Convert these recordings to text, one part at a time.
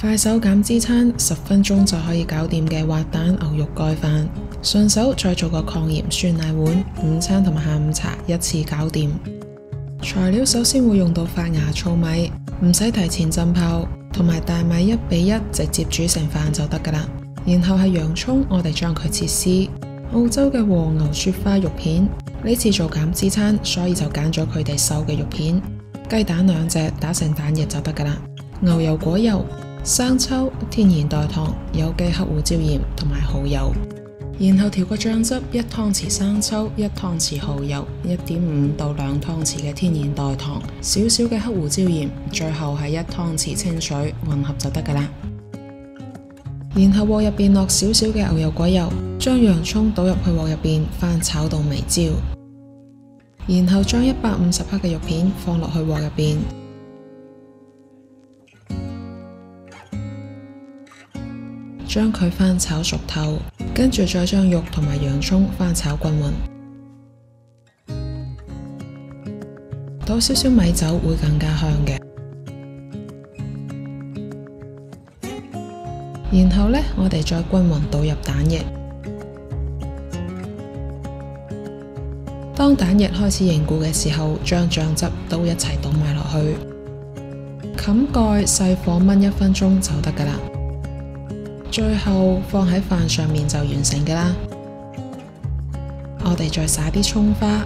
快手減脂餐，10分鐘就可以搞掂嘅滑蛋牛肉蓋飯，順手再做個抗鹽酸奶碗，午餐同埋下午茶一次搞掂。材料首先會用到發芽糙米，唔使提前浸泡，同埋大米1:1，直接煮成飯就得噶啦。然後係洋蔥，我哋將佢切絲。澳洲嘅和牛雪花肉片，呢次做減脂餐，所以就揀咗佢哋瘦嘅肉片。雞蛋2隻，打成蛋液就得噶啦。牛油果油、生抽、天然代糖、有機黑胡椒鹽同埋蠔油。然後調個醬汁，1湯匙生抽，1湯匙蠔油，1.5到2湯匙嘅天然代糖，少少嘅黑胡椒鹽，最後係1湯匙清水，混合就得噶啦。然後鍋入邊落少少嘅牛油果油，將洋蔥倒入去鍋入邊翻炒到微焦。然後將150克嘅肉片放落去鍋入邊，將佢翻炒熟透，跟住再將肉同埋洋蔥翻炒均勻，倒少少米酒會更加香嘅。然後呢，我哋再均勻倒入蛋液。當蛋液開始凝固嘅時候，將醬汁都一齊倒埋落去，冚蓋細火燜1分鐘就得噶啦。最後放喺飯上面就完成噶啦。我哋再撒啲蔥花，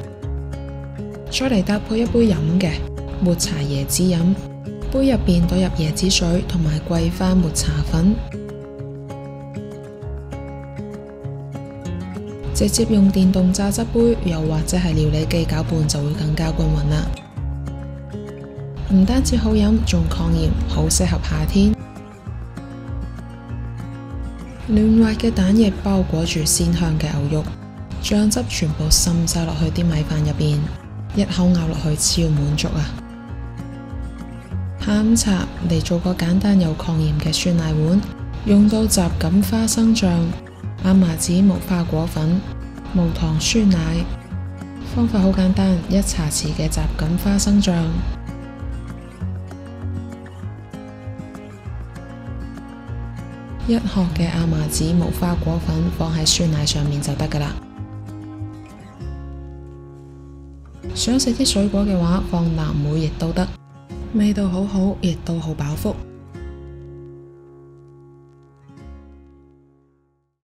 再嚟搭配一杯飲嘅抹茶椰子飲，杯入邊倒入椰子水同埋桂花抹茶粉。直接用電動榨汁杯，又或者係料理機攪拌就會更加均勻啦。唔單止好飲，仲抗鹽，好適合夏天。嫩滑嘅蛋液包裹住鮮香嘅牛肉，醬汁全部滲晒落去啲米飯入邊，一口咬落去超滿足啊！下午茶嚟做個簡單又抗鹽嘅酸奶碗，用到什錦花生醬、亞麻籽無花果粉、無糖酸奶。方法好簡單，1茶匙嘅什錦花生醬，1殼嘅亞麻籽無花果粉放喺酸奶上面就得噶啦。想食啲水果嘅話，放藍莓亦都得，味道好好，亦都好飽腹。